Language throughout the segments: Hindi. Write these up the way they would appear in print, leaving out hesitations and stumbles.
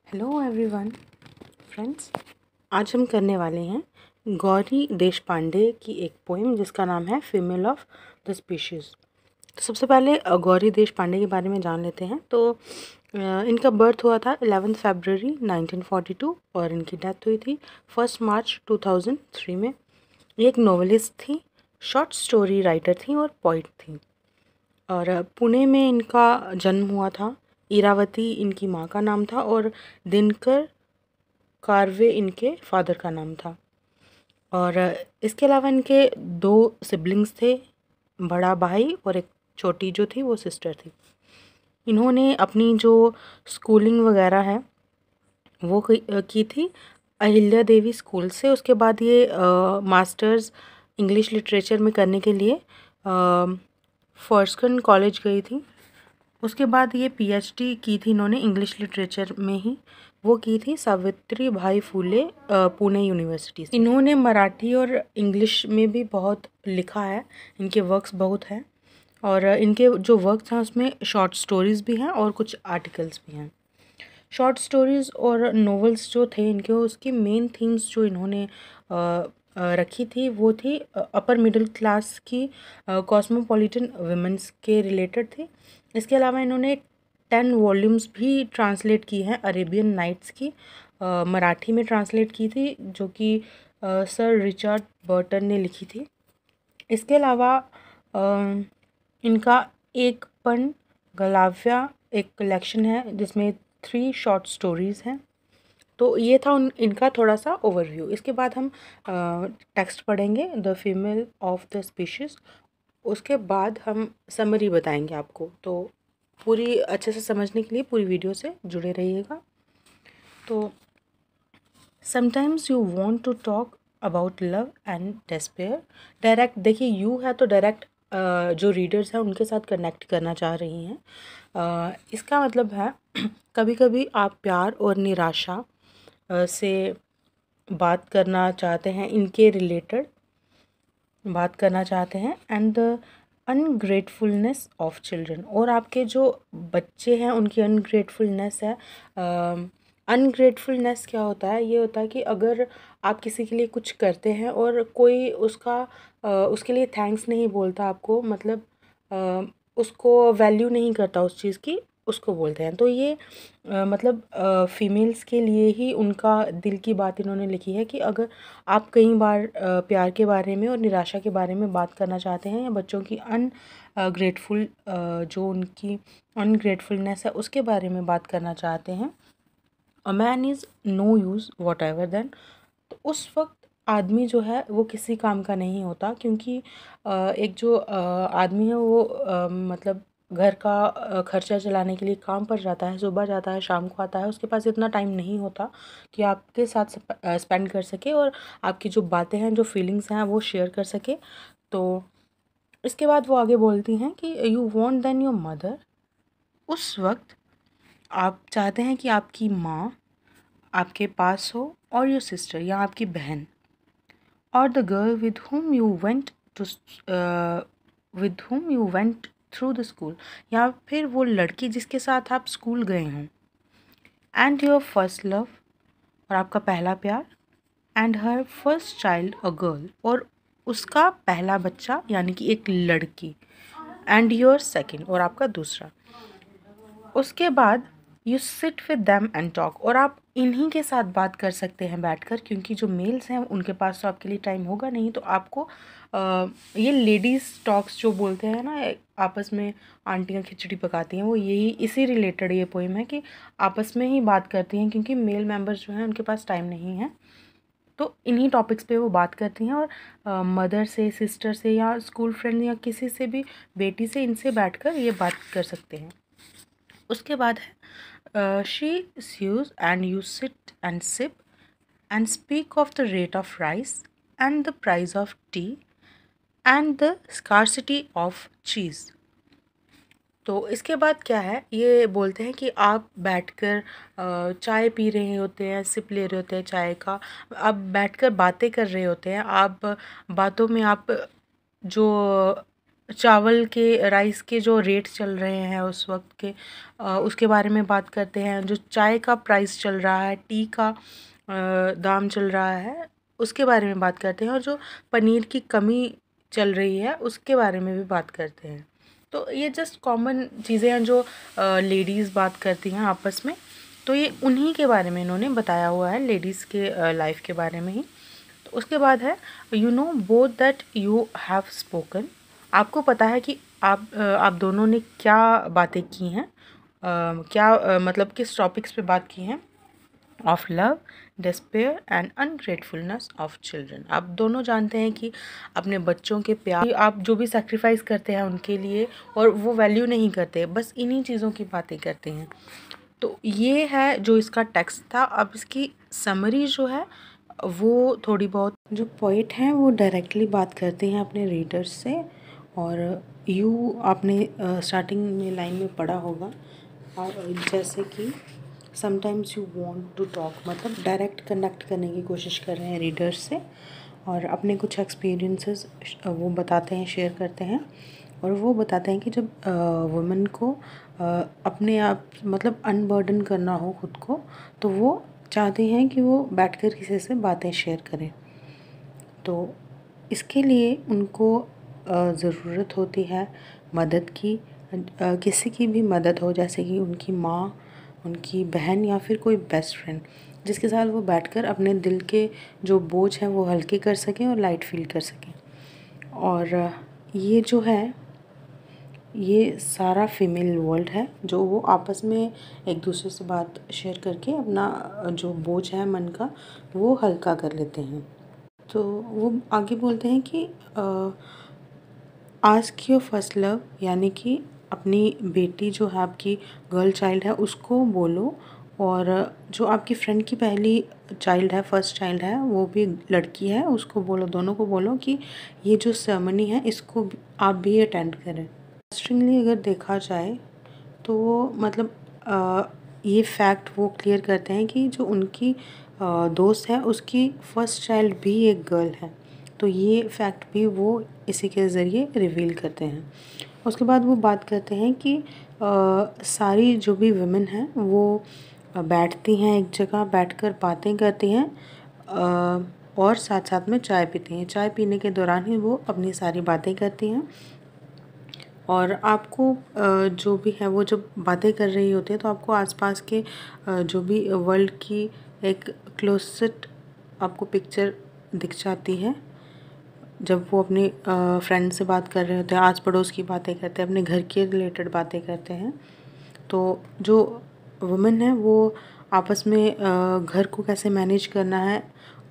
हेलो एवरीवन फ्रेंड्स, आज हम करने वाले हैं गौरी देशपांडे की एक पोएम जिसका नाम है फीमेल ऑफ द स्पीशीज़। तो सबसे पहले गौरी देशपांडे के बारे में जान लेते हैं। तो इनका बर्थ हुआ था 11 फरवरी 1942 और इनकी डेथ हुई थी 1 मार्च 2003 में। ये एक नॉवेलिस्ट थी, शॉर्ट स्टोरी राइटर थी और पोइट थी। और पुणे में इनका जन्म हुआ था। इरावती इनकी माँ का नाम था और दिनकर कार्वे इनके फादर का नाम था। और इसके अलावा इनके 2 सिबलिंग्स थे, बड़ा भाई और एक छोटी जो थी वो सिस्टर थी। इन्होंने अपनी जो स्कूलिंग वगैरह है वो की थी अहिल्या देवी स्कूल से। उसके बाद ये मास्टर्स इंग्लिश लिटरेचर में करने के लिए फॉर्स्कन कॉलेज गई थी। उसके बाद ये पीएचडी की थी इन्होंने इंग्लिश लिटरेचर में ही, वो की थी सावित्री भाई फूले पुणे यूनिवर्सिटी से। इन्होंने मराठी और इंग्लिश में भी बहुत लिखा है, इनके वर्क्स बहुत हैं। और इनके जो वर्क्स हैं उसमें शॉर्ट स्टोरीज़ भी हैं और कुछ आर्टिकल्स भी हैं। शॉर्ट स्टोरीज़ और नॉवेल्स जो थे इनके, उसकी मेन थीम्स जो इन्होंने रखी थी वो थी अपर मिडिल क्लास की कॉस्मोपॉलिटन वुमेन्स के रिलेटेड थी। इसके अलावा इन्होंने 10 वॉल्यूम्स भी ट्रांसलेट की हैं अरेबियन नाइट्स की, मराठी में ट्रांसलेट की थी, जो कि सर रिचर्ड बर्टन ने लिखी थी। इसके अलावा इनका एक पन गलाव्या एक कलेक्शन है जिसमें 3 शॉर्ट स्टोरीज़ हैं। तो ये था इनका थोड़ा सा ओवरव्यू। इसके बाद हम टेक्स्ट पढ़ेंगे the female of the species. उसके बाद हम समरी बताएंगे आपको। तो पूरी अच्छे से समझने के लिए पूरी वीडियो से जुड़े रहिएगा। तो sometimes you want to talk about love and despair. Direct देखिए, यू है तो डायरेक्ट जो रीडर्स हैं उनके साथ कनेक्ट करना चाह रही हैं। इसका मतलब है कभी कभी आप प्यार और निराशा से बात करना चाहते हैं, इनके रिलेटेड बात करना चाहते हैं। एंड द अनग्रेटफुलनेस ऑफ चिल्ड्रन, और आपके जो बच्चे हैं उनकी अनग्रेटफुलनेस है। अनग्रेटफुलनेस क्या होता है? ये होता है कि अगर आप किसी के लिए कुछ करते हैं और कोई उसके लिए थैंक्स नहीं बोलता आपको, मतलब उसको वैल्यू नहीं करता उस चीज़ की, उसको बोलते हैं। तो ये मतलब फीमेल्स के लिए ही उनका दिल की बात इन्होंने लिखी है कि अगर आप कई बार प्यार के बारे में और निराशा के बारे में बात करना चाहते हैं, या बच्चों की ग्रेटफुल जो उनकी अनग्रेटफुलनेस है उसके बारे में बात करना चाहते हैं, a man is no use whatever then, तो उस वक्त आदमी जो है वो किसी काम का नहीं होता। क्योंकि एक जो आदमी है वो मतलब घर का खर्चा चलाने के लिए काम पर जाता है, सुबह जाता है शाम को आता है, उसके पास इतना टाइम नहीं होता कि आपके साथ स्पेंड कर सके और आपकी जो बातें हैं, जो फीलिंग्स हैं वो शेयर कर सके। तो इसके बाद वो आगे बोलती हैं कि you want then your mother, उस वक्त आप चाहते हैं कि आपकी माँ आपके पास हो, और योर सिस्टर या आपकी बहन, और the girl with whom you went through the school, या फिर वो लड़की जिसके साथ आप स्कूल गए हों। एंड योर फर्स्ट लव, और आपका पहला प्यार। And her first child a girl, और उसका पहला बच्चा यानी कि एक लड़की। एंड योर सेकंड, और आपका दूसरा। उसके बाद you sit with them and talk, और आप इन्हीं के साथ बात कर सकते हैं बैठकर, क्योंकि जो मेल्स हैं उनके पास तो आपके लिए टाइम होगा नहीं। तो आपको ये लेडीज़ टॉक्स जो बोलते हैं ना, आपस में आंटियाँ खिचड़ी पकाती हैं, वो यही इसी रिलेटेड ये पोएम है कि आपस में ही बात करती हैं, क्योंकि मेल मेंबर्स जो हैं उनके पास टाइम नहीं है। तो इन्हीं टॉपिक्स पे वो बात करती हैं, और मदर से, सिस्टर से, या स्कूल फ्रेंड, या किसी से भी, बेटी से, इनसे बैठकर ये बात कर सकते हैं। उसके बाद है she sews and you sit and sip and speak of the rate of rice and the price of tea and the scarcity of cheese। तो इसके बाद क्या है, ये बोलते हैं कि आप बैठकर चाय पी रहे होते हैं, सिप ले रहे होते हैं चाय का, आप बैठकर बातें कर रहे होते हैं। आप बातों में आप जो चावल के, राइस के जो रेट चल रहे हैं उस वक्त के, उसके बारे में बात करते हैं। जो चाय का प्राइस चल रहा है, टी का दाम चल रहा है, उसके बारे में बात करते हैं। और जो पनीर की कमी चल रही है उसके बारे में भी बात करते हैं। तो ये जस्ट कॉमन चीज़ें हैं जो लेडीज़ बात करती हैं आपस में। तो ये उन्हीं के बारे में इन्होंने बताया हुआ है, लेडीज़ के लाइफ के बारे में ही। तो उसके बाद है you know both that you have spoken. आपको पता है कि आप दोनों ने क्या बातें की हैं, क्या मतलब किस टॉपिक्स पे बात की हैं। Of love, despair and ungratefulness of children. आप दोनों जानते हैं कि अपने बच्चों के प्यार, आप जो भी सेक्रीफाइस करते हैं उनके लिए और वो वैल्यू नहीं करते, बस इन्हीं चीज़ों की बातें करते हैं। तो ये है जो इसका टेक्स्ट था। अब इसकी समरी जो है वो थोड़ी बहुत, जो पोइट हैं वो डायरेक्टली बात करते हैं अपने रीडर्स से। और यू आपने स्टार्टिंग में लाइन में पढ़ा होगा, और जैसे कि sometimes you want to talk, मतलब डायरेक्ट कनेक्ट करने की कोशिश कर रहे हैं रीडर्स से और अपने कुछ एक्सपीरियंसेस वो बताते हैं, शेयर करते हैं। और वो बताते हैं कि जब वुमेन को अपने आप मतलब अनबर्डन करना हो खुद को, तो वो चाहते हैं कि वो बैठकर किसी से बातें शेयर करें। तो इसके लिए उनको ज़रूरत होती है मदद की, किसी की भी मदद हो, जैसे कि उनकी माँ, उनकी बहन या फिर कोई बेस्ट फ्रेंड, जिसके साथ वो बैठकर अपने दिल के जो बोझ हैं वो हल्के कर सकें और लाइट फील कर सकें। और ये जो है, ये सारा फीमेल वर्ल्ड है जो वो आपस में एक दूसरे से बात शेयर करके अपना जो बोझ है मन का वो हल्का कर लेते हैं। तो वो आगे बोलते हैं कि आस्क योर फर्स्ट लव, यानी कि अपनी बेटी जो है, आपकी गर्ल चाइल्ड है, उसको बोलो। और जो आपकी फ्रेंड की पहली चाइल्ड है, फर्स्ट चाइल्ड है, वो भी लड़की है, उसको बोलो, दोनों को बोलो कि ये जो सेरेमनी है इसको आप भी अटेंड करें। इंटरेस्टिंगली अगर देखा जाए तो वो मतलब ये फैक्ट वो क्लियर करते हैं कि जो उनकी दोस्त है उसकी फर्स्ट चाइल्ड भी एक गर्ल है। तो ये फैक्ट भी वो इसी के ज़रिए रिवील करते हैं। उसके बाद वो बात करते हैं कि सारी जो भी वुमेन हैं वो बैठती हैं एक जगह, बैठकर बातें करती हैं और साथ साथ में चाय पीती हैं। चाय पीने के दौरान ही वो अपनी सारी बातें करती हैं। और आपको जो भी है वो जब बातें कर रही होती है तो आपको आसपास के जो भी वर्ल्ड की एक क्लोसेट आपको पिक्चर दिख जाती है। जब वो अपनी फ्रेंड से बात कर रहे होते हैं, आस पड़ोस की बातें करते हैं, अपने घर के रिलेटेड बातें करते हैं। तो जो वुमेन है वो आपस में घर को कैसे मैनेज करना है,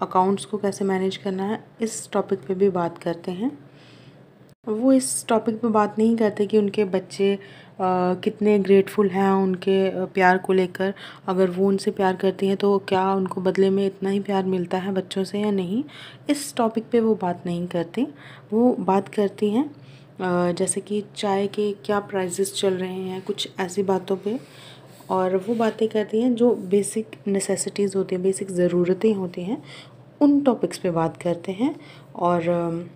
अकाउंट्स को कैसे मैनेज करना है, इस टॉपिक पे भी बात करते हैं। वो इस टॉपिक पे बात नहीं करते कि उनके बच्चे कितने ग्रेटफुल हैं उनके प्यार को लेकर। अगर वो उनसे प्यार करती हैं तो क्या उनको बदले में इतना ही प्यार मिलता है बच्चों से या नहीं, इस टॉपिक पे वो बात नहीं करती। वो बात करती हैं जैसे कि चाय के क्या प्राइसेस चल रहे हैं, कुछ ऐसी बातों पे। और वो बातें करती हैं जो बेसिक नेसेसिटीज़ होती हैं, बेसिक ज़रूरतें होती हैं, उन टॉपिक्स पे बात करते हैं। और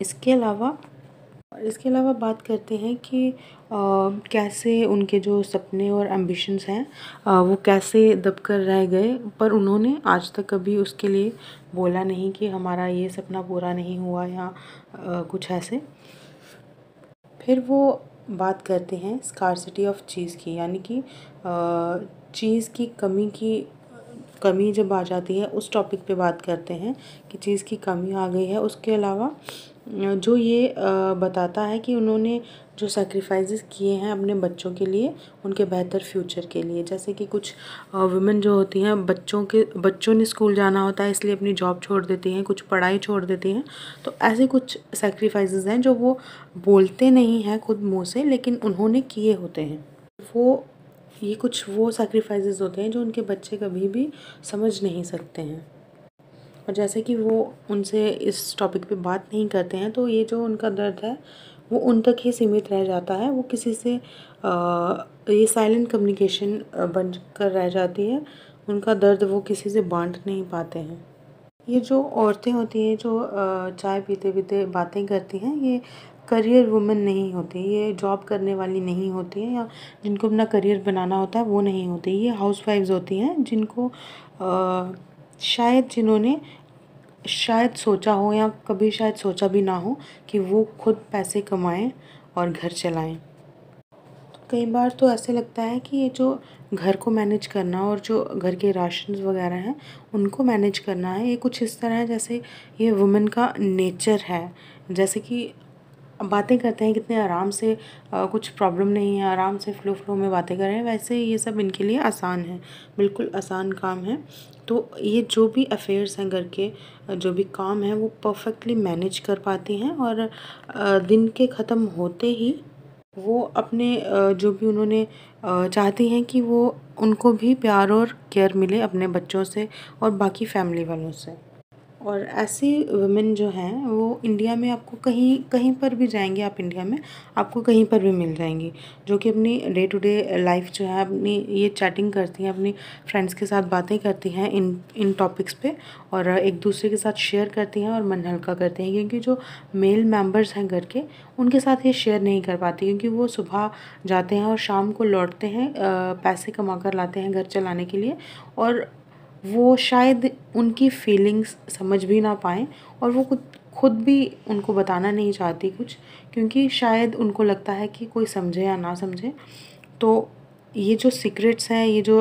इसके अलावा बात करते हैं कि कैसे उनके जो सपने और एम्बिशंस हैं वो कैसे दबकर रह गए, पर उन्होंने आज तक कभी उसके लिए बोला नहीं कि हमारा ये सपना पूरा नहीं हुआ या कुछ ऐसे। फिर वो बात करते हैं स्कार्सिटी ऑफ चीज़ की, यानी कि चीज़ की कमी जब आ जाती है उस टॉपिक पे बात करते हैं कि चीज़ की कमी आ गई है। उसके अलावा जो ये बताता है कि उन्होंने जो सैक्रिफाइसेस किए हैं अपने बच्चों के लिए, उनके बेहतर फ्यूचर के लिए। जैसे कि कुछ वुमेन जो होती हैं, बच्चों ने स्कूल जाना होता है इसलिए अपनी जॉब छोड़ देती हैं, कुछ पढ़ाई छोड़ देती हैं। तो ऐसे कुछ सैक्रिफाइसेस हैं जो वो बोलते नहीं हैं खुद मुँह से, लेकिन उन्होंने किए होते हैं। ये कुछ वो सैक्रिफाइसेस होते हैं जो उनके बच्चे कभी भी समझ नहीं सकते हैं। और जैसे कि वो उनसे इस टॉपिक पे बात नहीं करते हैं तो ये जो उनका दर्द है वो उन तक ही सीमित रह जाता है। वो किसी से ये साइलेंट कम्युनिकेशन बन कर रह जाती है। उनका दर्द वो किसी से बांट नहीं पाते हैं। ये जो औरतें होती हैं जो चाय पीते पीते बातें करती हैं, ये करियर वुमन नहीं होती, ये जॉब करने वाली नहीं होती है, या जिनको अपना करियर बनाना होता है वो नहीं होती। ये हाउसवाइफ्स होती हैं जिनको जिन्होंने शायद सोचा हो या कभी शायद सोचा भी ना हो कि वो खुद पैसे कमाएं और घर चलाएं। कई बार तो ऐसे लगता है कि ये जो घर को मैनेज करना और जो घर के राशंस वगैरह हैं उनको मैनेज करना है, ये कुछ इस तरह है जैसे ये वुमेन का नेचर है। जैसे कि बातें करते हैं कितने आराम से, कुछ प्रॉब्लम नहीं है, आराम से फ़्लो में बातें कर रहे हैं, वैसे ये सब इनके लिए आसान है, बिल्कुल आसान काम है। तो ये जो भी अफेयर्स हैं घर के, जो भी काम हैं वो परफेक्टली मैनेज कर पाती हैं, और दिन के ख़त्म होते ही वो अपने जो भी उन्होंने चाहती हैं कि वो उनको भी प्यार और केयर मिले अपने बच्चों से और बाकी फैमिली वालों से। और ऐसी वुमेन जो हैं वो इंडिया में आपको कहीं कहीं पर भी जाएंगे आप, इंडिया में आपको कहीं पर भी मिल जाएंगी, जो कि अपनी डे टू डे लाइफ जो है अपनी ये चैटिंग करती हैं, अपनी फ्रेंड्स के साथ बातें करती हैं इन टॉपिक्स पे, और एक दूसरे के साथ शेयर करती हैं और मन हल्का करती हैं। क्योंकि जो मेल मेंबर्स हैं घर के, उनके साथ ये शेयर नहीं कर पाती, क्योंकि वो सुबह जाते हैं और शाम को लौटते हैं, पैसे कमा कर लाते हैं घर चलाने के लिए, और वो शायद उनकी फीलिंग्स समझ भी ना पाएँ, और वो खुद भी उनको बताना नहीं चाहती कुछ, क्योंकि शायद उनको लगता है कि कोई समझे या ना समझे। तो ये जो सीक्रेट्स हैं, ये जो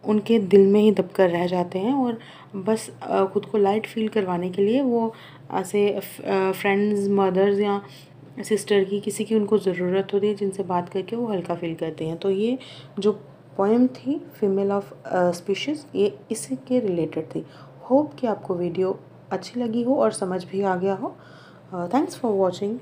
उनके दिल में ही दब कर रह जाते हैं, और बस खुद को लाइट फील करवाने के लिए वो ऐसे फ्रेंड्स, मदर्स या सिस्टर की, किसी की उनको ज़रूरत होती है जिनसे बात करके वो हल्का फील करते हैं। तो ये जो पोएम थी फीमेल ऑफ स्पीशीज़, ये इसी के रिलेटेड थी। होप कि आपको वीडियो अच्छी लगी हो और समझ भी आ गया हो। Thanks for watching.